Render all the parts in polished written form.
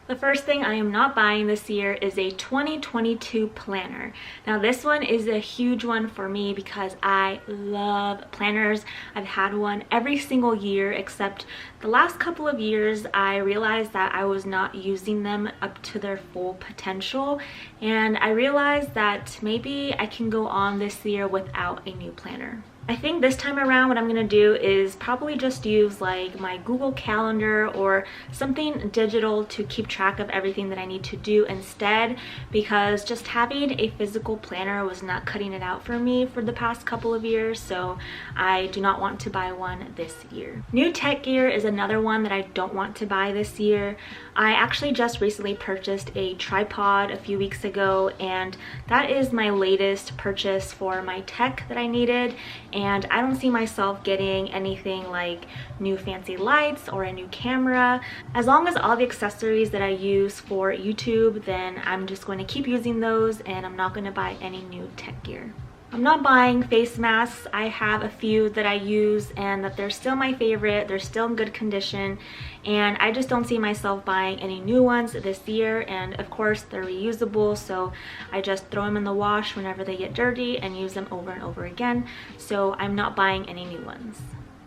The first thing I am not buying this year is a 2022 planner. Now this one is a huge one for me because I love planners. I've had one every single year except the last couple of years. I realized that I was not using them up to their full potential, and I realized that maybe I can go on this year without a new planner. I think this time around what I'm gonna do is probably just use like my Google Calendar or something digital to keep track of everything that I need to do instead, because just having a physical planner was not cutting it out for me for the past couple of years, so I do not want to buy one this year. New tech gear is another one that I don't want to buy this year. I actually just recently purchased a tripod a few weeks ago, and that is my latest purchase for my tech that I needed. And I don't see myself getting anything like new fancy lights or a new camera. As long as all the accessories that I use for YouTube, then I'm just going to keep using those, and I'm not going to buy any new tech gear. I'm not buying face masks. I have a few that I use and that they're still my favorite. They're still in good condition, and I just don't see myself buying any new ones this year. And of course they're reusable, so I just throw them in the wash whenever they get dirty and use them over and over again. So I'm not buying any new ones.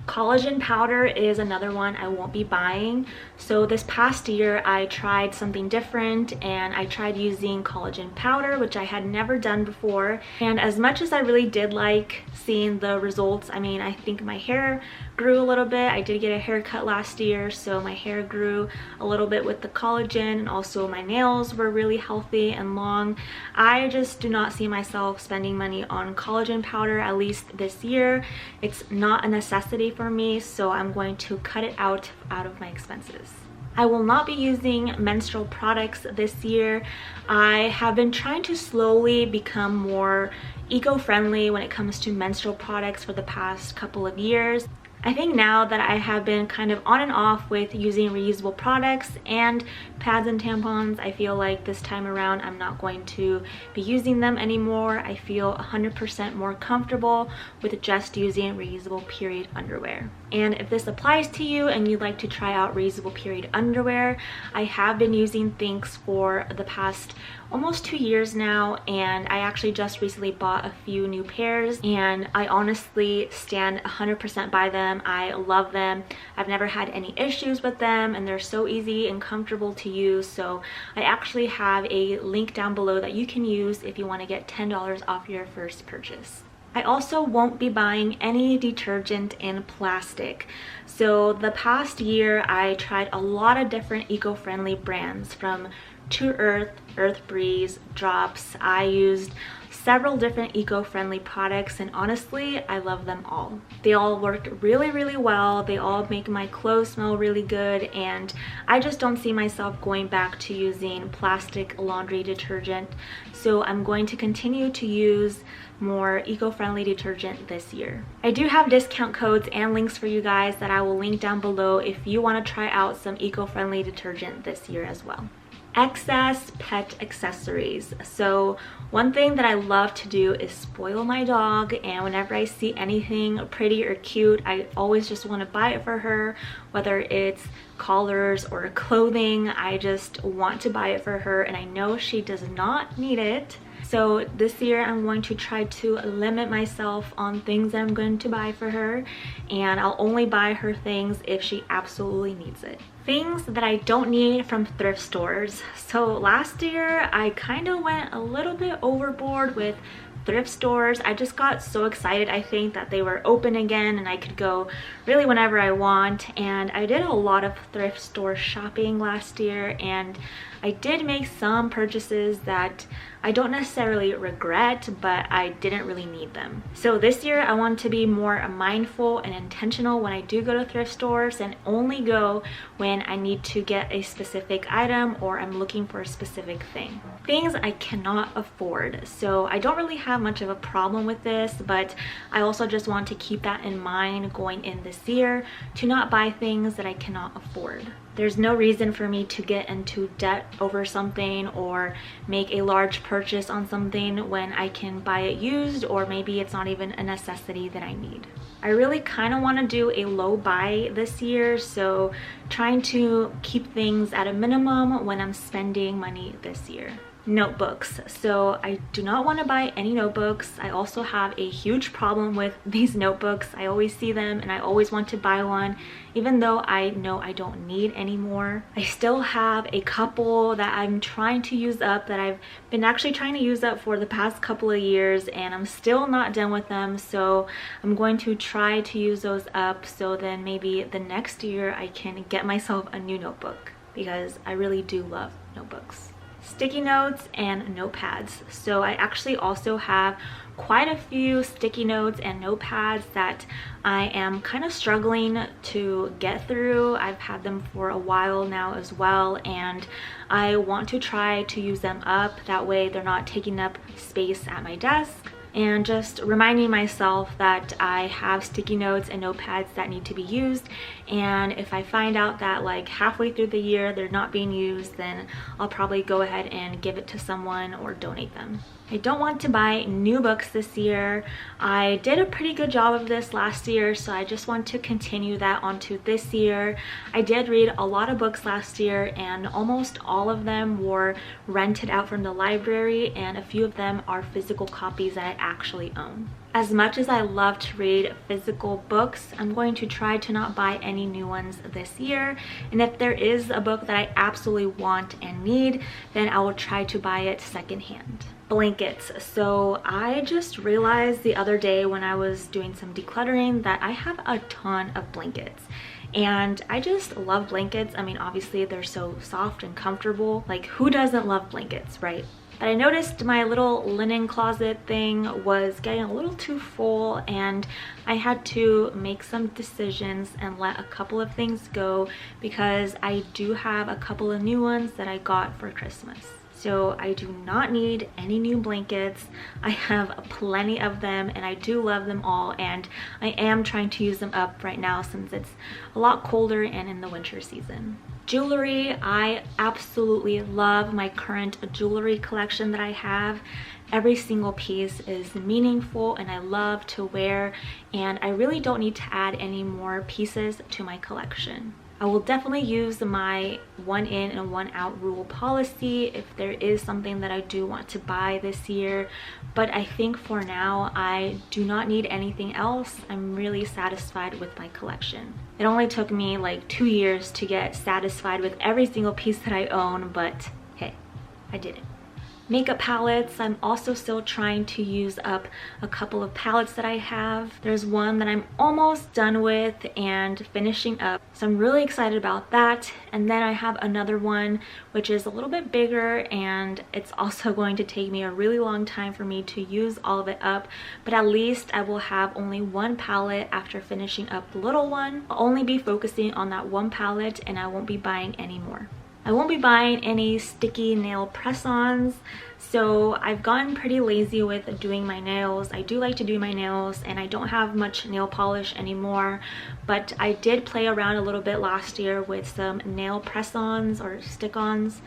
Collagen powder is another one I won't be buying. So this past year I tried something different, and I tried using collagen powder, which I had never done before. And as much as I really did like seeing the results, I mean, I think my hair grew a little bit. I did get a haircut last year, so my hair grew a little bit with the collagen, and also my nails were really healthy and long. I just do not see myself spending money on collagen powder, at least this year. It's not a necessity for me, so I'm going to cut it out of my expenses. I will not be using menstrual products this year. I have been trying to slowly become more eco-friendly when it comes to menstrual products for the past couple of years. I think now that I have been kind of on and off with using reusable products and pads and tampons, I feel like this time around I'm not going to be using them anymore. I feel 100% more comfortable with just using reusable period underwear. And if this applies to you and you'd like to try out reusable period underwear, I have been using Thinx for the past almost 2 years now, and I actually just recently bought a few new pairs, and I honestly stand 100% by them. I love them. I've never had any issues with them, and they're so easy and comfortable to use. So I actually have a link down below that you can use if you want to get $10 off your first purchase. I also won't be buying any detergent in plastic. So the past year I tried a lot of different eco-friendly brands, from True Earth, Earth Breeze, Drops. I used several different eco-friendly products, and honestly I love them all. They all worked really well. They all make my clothes smell really good, and I just don't see myself going back to using plastic laundry detergent. So I'm going to continue to use more eco-friendly detergent this year. I do have discount codes and links for you guys that I will link down below if you want to try out some eco-friendly detergent this year as well. Excess pet accessories. So one thing that I love to do is spoil my dog, and whenever I see anything pretty or cute, I always just want to buy it for her, whether it's collars or clothing. I just want to buy it for her, and I know she does not need it. So this year I'm going to try to limit myself on things that I'm going to buy for her, and I'll only buy her things if she absolutely needs it. Things that I don't need from thrift stores. So last year I kind of went a little bit overboard with thrift stores. I just got so excited, I think, that they were open again and I could go really whenever I want. And I did a lot of thrift store shopping last year, and I did make some purchases that I don't necessarily regret, but I didn't really need them. So this year I want to be more mindful and intentional when I do go to thrift stores, and only go when I need to get a specific item or I'm looking for a specific thing. Things I cannot afford. So I don't really have much of a problem with this, but I also just want to keep that in mind going in this year, to not buy things that I cannot afford. There's no reason for me to get into debt over something or make a large purchase on something when I can buy it used, or maybe it's not even a necessity that I need. I really kind of want to do a low buy this year, so trying to keep things at a minimum when I'm spending money this year. Notebooks. So I do not want to buy any notebooks. I also have a huge problem with these notebooks. I always see them and I always want to buy one, even though I know I don't need any more. I still have a couple that I'm trying to use up, that I've been actually trying to use up for the past couple of years, and I'm still not done with them. So I'm going to try to use those up, so then maybe the next year I can get myself a new notebook, because I really do love notebooks. Sticky notes and notepads. So I actually also have quite a few sticky notes and notepads that I am kind of struggling to get through. I've had them for a while now as well, and I want to try to use them up. That way they're not taking up space at my desk. And just reminding myself that I have sticky notes and notepads that need to be used, and if I find out that like halfway through the year they're not being used, then I'll probably go ahead and give it to someone or donate them. I don't want to buy new books this year. I did a pretty good job of this last year, so I just want to continue that onto this year. I did read a lot of books last year, and almost all of them were rented out from the library, and a few of them are physical copies that I actually own. As much as I love to read physical books, I'm going to try to not buy any new ones this year. And if there is a book that I absolutely want and need, then I will try to buy it secondhand. Blankets. So I just realized the other day when I was doing some decluttering that I have a ton of blankets. And I just love blankets. I mean, obviously they're so soft and comfortable. Like, who doesn't love blankets, right? But I noticed my little linen closet thing was getting a little too full, and I had to make some decisions and let a couple of things go, because I do have a couple of new ones that I got for Christmas. So I do not need any new blankets. I have plenty of them and I do love them all, and I am trying to use them up right now since it's a lot colder and in the winter season. Jewelry. I absolutely love my current jewelry collection that I have. Every single piece is meaningful and I love to wear, and I really don't need to add any more pieces to my collection. I will definitely use my 1 in and 1 out rule policy if there is something that I do want to buy this year, but I think for now I do not need anything else. I'm really satisfied with my collection. It only took me like 2 years to get satisfied with every single piece that I own, but hey, I did it. Makeup palettes. I'm also still trying to use up a couple of palettes that I have. There's one that I'm almost done with and finishing up, so I'm really excited about that. And then I have another one which is a little bit bigger, and it's also going to take me a really long time for me to use all of it up, but at least I will have only one palette after finishing up the little one. I'll only be focusing on that one palette and I won't be buying any more. I won't be buying any sticky nail press-ons, so I've gotten pretty lazy with doing my nails. I do like to do my nails, and I don't have much nail polish anymore, but I did play around a little bit last year with some nail press-ons or stick-ons,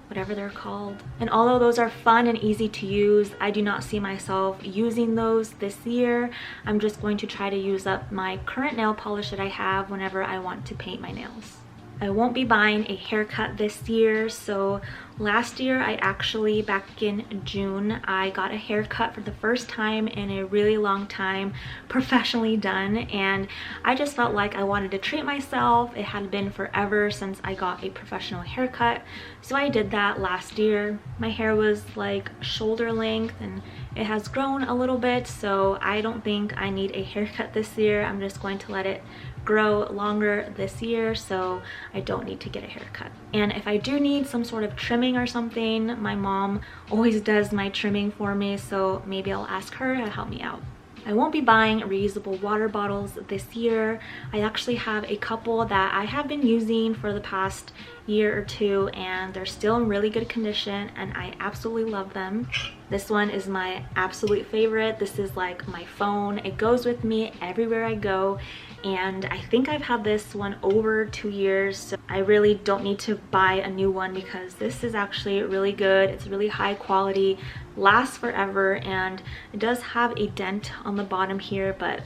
whatever they're called. And although those are fun and easy to use, I do not see myself using those this year. I'm just going to try to use up my current nail polish that I have whenever I want to paint my nails. I won't be buying a haircut this year. So last year, I actually, back in June, I got a haircut for the first time in a really long time, professionally done, and I just felt like I wanted to treat myself. It had been forever since I got a professional haircut, so I did that last year. My hair was like shoulder length and it has grown a little bit, so I don't think I need a haircut this year. I'm just going to let it grow longer this year, so I don't need to get a haircut. And if I do need some sort of trimming or something, my mom always does my trimming for me, so maybe I'll ask her to help me out. I won't be buying reusable water bottles this year. I actually have a couple that I have been using for the past year or two, and they're still in really good condition and I absolutely love them. This one is my absolute favorite. This is like my phone. It goes with me everywhere I go, and I think I've had this one over 2 years, so I really don't need to buy a new one because this is actually really good. It's really high quality, lasts forever, and it does have a dent on the bottom here, but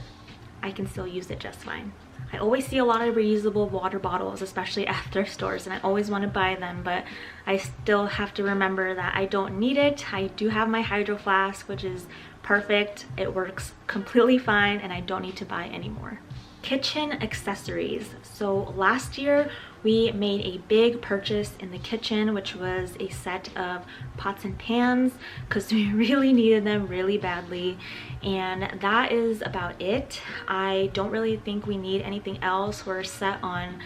I can still use it just fine. I always see a lot of reusable water bottles, especially at thrift stores, and I always want to buy them, but I still have to remember that I don't need it. I do have my hydro flask, which is perfect. It works completely fine, and I don't need to buy anymore. Kitchen accessories. So last year we made a big purchase in the kitchen, which was a set of pots and pans because we really needed them really badly, and that is about it. I don't really think we need anything else. We're set on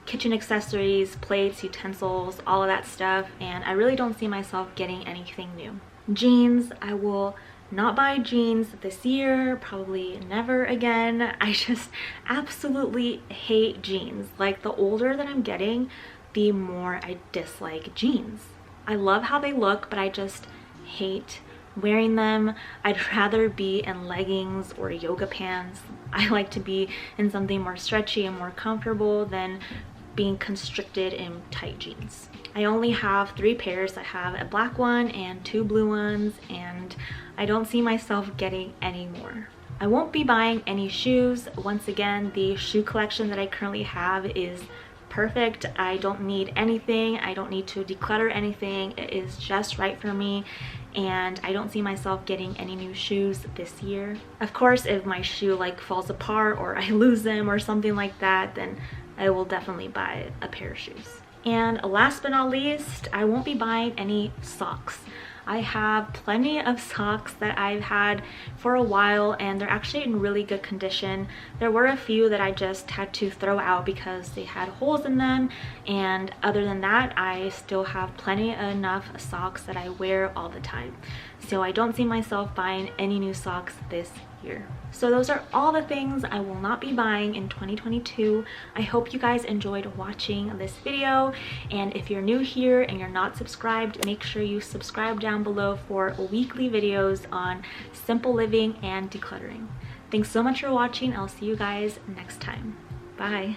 kitchen accessories, plates, utensils, all of that stuff, and I really don't see myself getting anything new. Jeans, I will not buy jeans this year, probably never again. I just absolutely hate jeans. Like, the older that I'm getting, the more I dislike jeans. I love how they look, but I just hate wearing them. I'd rather be in leggings or yoga pants. I like to be in something more stretchy and more comfortable than being constricted in tight jeans. I only have 3 pairs. I have a black one and 2 blue ones, and I don't see myself getting any more. I won't be buying any shoes. Once again, the shoe collection that I currently have is perfect. I don't need anything. I don't need to declutter anything. It is just right for me, and I don't see myself getting any new shoes this year. Of course, if my shoe like falls apart or I lose them or something like that, then I will definitely buy a pair of shoes. And last but not least, I won't be buying any socks. I have plenty of socks that I've had for a while, and they're actually in really good condition. There were a few that I just had to throw out because they had holes in them, and other than that, I still have plenty enough socks that I wear all the time. So I don't see myself buying any new socks this year. So those are all the things I will not be buying in 2022. I hope you guys enjoyed watching this video, and if you're new here and you're not subscribed, make sure you subscribe down below for weekly videos on simple living and decluttering. Thanks so much for watching. I'll see you guys next time. Bye.